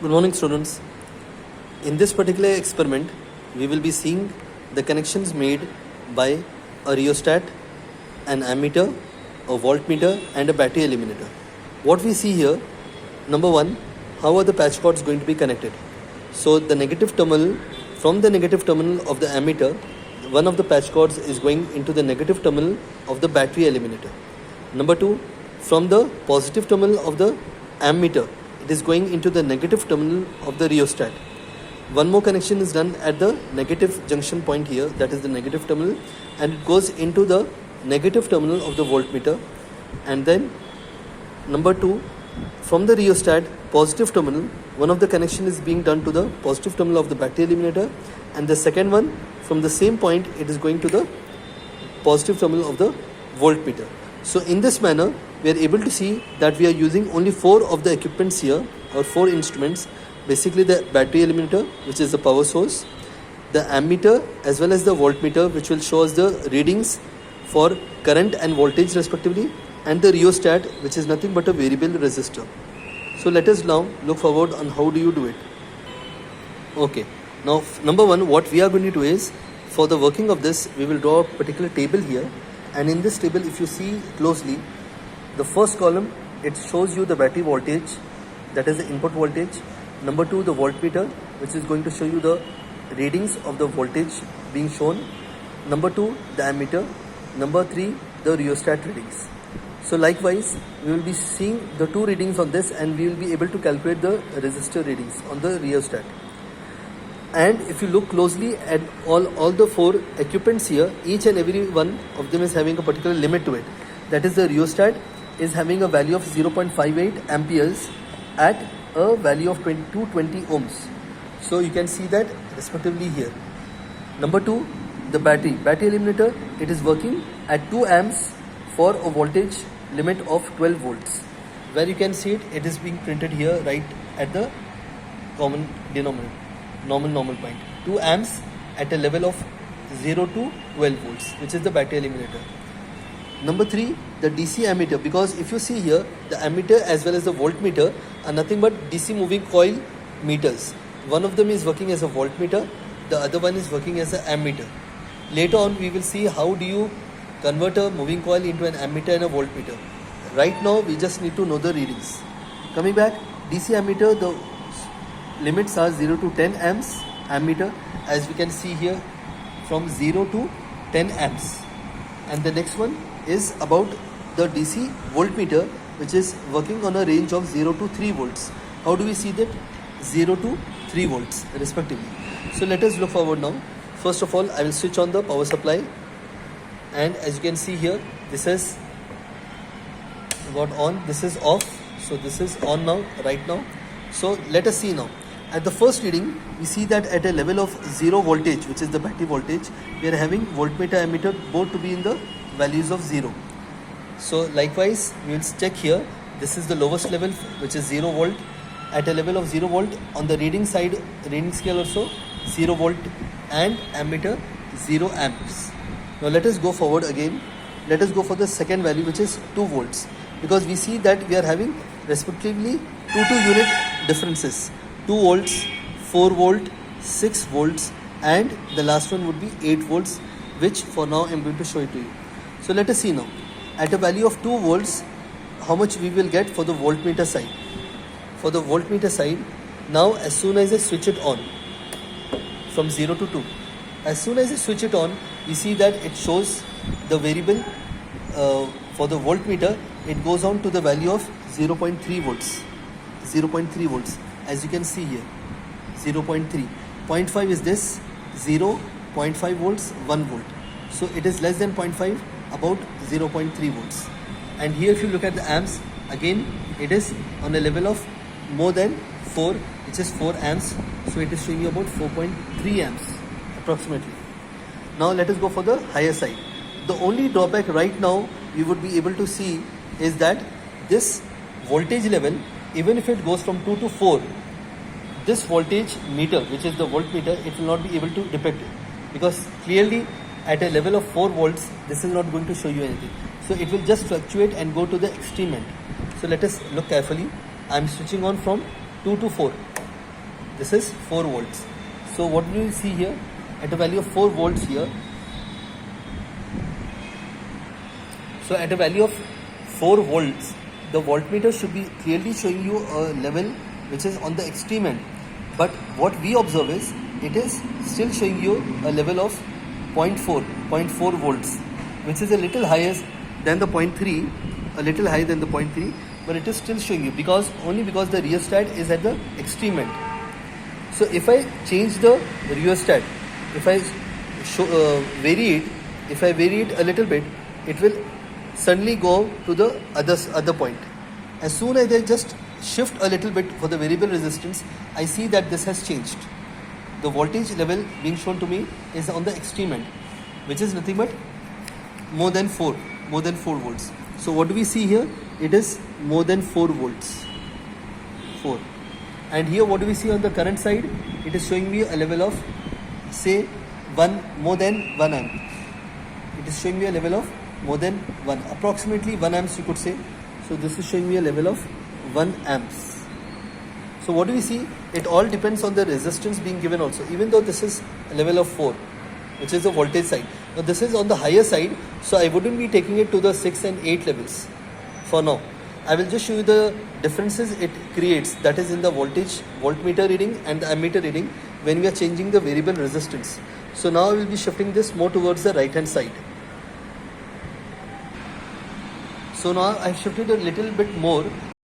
Good morning, students. In this particular experiment, we will be seeing the connections made by a rheostat, an ammeter, a voltmeter and a battery eliminator. What we see here, number one, how are the patch cords going to be connected? So the negative terminal, from the negative terminal of the ammeter, one of the patch cords is going into the negative terminal of the battery eliminator. Number two, from the positive terminal of the ammeter, it is going into the negative terminal of the rheostat. One more connection is done at the negative junction point here, that is the negative terminal, and it goes into the negative terminal of the voltmeter. And then number two, from the rheostat positive terminal, one of the connection is being done to the positive terminal of the battery eliminator, and the second one, from the same point, it is going to the positive terminal of the voltmeter. So in this manner, we are able to see that we are using only 4 of the equipments here, or 4 instruments. Basically the battery eliminator, which is the power source, the ammeter as well as the voltmeter, which will show us the readings for current and voltage respectively, and the rheostat, which is nothing but a variable resistor. So let us now look forward on how do you do it. Okay, now number one, what we are going to do is, for the working of this, we will draw a particular table here, and in this table, if you see closely, the first column, it shows you the battery voltage, that is the input voltage. Number 2, the voltmeter, which is going to show you the readings of the voltage being shown. Number 2, the ammeter. Number 3, the rheostat readings. So likewise, we will be seeing the 2 readings on this, and we will be able to calculate the resistor readings on the rheostat. And if you look closely at all the 4 equipments here, each and every one of them is having a particular limit to it. That is, the rheostat is having a value of 0.58 amperes at a value of 220 ohms. So you can see that respectively here. Number 2, the battery eliminator, it is working at 2 amps for a voltage limit of 12 volts. Where you can see it is being printed here right at the common denominator, normal point. 2 amps at a level of 0 to 12 volts, which is the battery eliminator. Number 3, the DC ammeter, because if you see here, the ammeter as well as the voltmeter are nothing but DC moving coil meters. One of them is working as a voltmeter, the other one is working as an ammeter. Later on, we will see how do you convert a moving coil into an ammeter and a voltmeter. Right now, we just need to know the readings. Coming back, DC ammeter, the limits are 0 to 10 amps, ammeter, as we can see here, from 0 to 10 amps. And the next one is about the DC voltmeter, which is working on a range of 0 to 3 volts. How do we see that? 0 to 3 volts respectively. So let us look forward now. First of all, I will switch on the power supply, and as you can see here, this has got on, this is off, so this is on now, right now. So let us see now. At the first reading, we see that at a level of 0 voltage, which is the battery voltage, we are having voltmeter ammeter both to be in the values of 0. So likewise, we will check here. This is the lowest level, which is 0 volt. At a level of 0 volt, on the reading side, reading scale also 0 volt, and ammeter 0 amps. Now let us go forward again. Let us go for the second value, which is 2 volts, because we see that we are having respectively 2 unit differences. 2 volts, 4 volt, 6 volts, and the last one would be 8 volts, which for now I am going to show it to you. So let us see now. At a value of 2 volts, how much we will get for the voltmeter side. For the voltmeter side, now as soon as I switch it on, from 0 to 2, as soon as I switch it on, we see that it shows the variable for the voltmeter, it goes on to the value of 0.3 volts. 0.3 volts. As you can see here, 0.3. 0.5 is this, 0, 0.5 volts, 1 volt. So it is less than 0.5, about 0.3 volts. And here if you look at the amps, again it is on a level of more than 4, which is 4 amps. So it is showing you about 4.3 amps approximately. Now let us go for the higher side. The only drawback right now we would be able to see is that this voltage level, even if it goes from 2 to 4, this voltage meter, which is the voltmeter, it will not be able to depict it, because clearly at a level of 4 volts, this is not going to show you anything. So it will just fluctuate and go to the extreme end. So let us look carefully. I am switching on from 2 to 4. This is 4 volts. So what do you see here? At a value of 4 volts here. So at a value of 4 volts, the voltmeter should be clearly showing you a level which is on the extreme end. But what we observe is it is still showing you a level of 0.4 volts, which is a little higher than the 0.3, a little higher than the 0.3, but it is still showing you only because the rheostat is at the extreme end. So if I change the rheostat, if I vary it a little bit, it will suddenly go to the other point. As soon as I just shift a little bit for the variable resistance, I see that this has changed. The voltage level being shown to me is on the extreme end, which is nothing but more than 4 volts. So what do we see here? It is more than 4 volts. 4. And here what do we see on the current side? It is showing me a level of, say, more than 1 amp. It is showing me a level of more than 1, approximately 1 amps you could say. So this is showing me a level of 1 amps. So what do we see? It all depends on the resistance being given also. Even though this is a level of 4, which is the voltage side. Now this is on the higher side, so I wouldn't be taking it to the 6 and 8 levels for now. I will just show you the differences it creates, that is in the voltmeter reading and the ammeter reading when we are changing the variable resistance. So now I will be shifting this more towards the right hand side. So now I have shifted a little bit more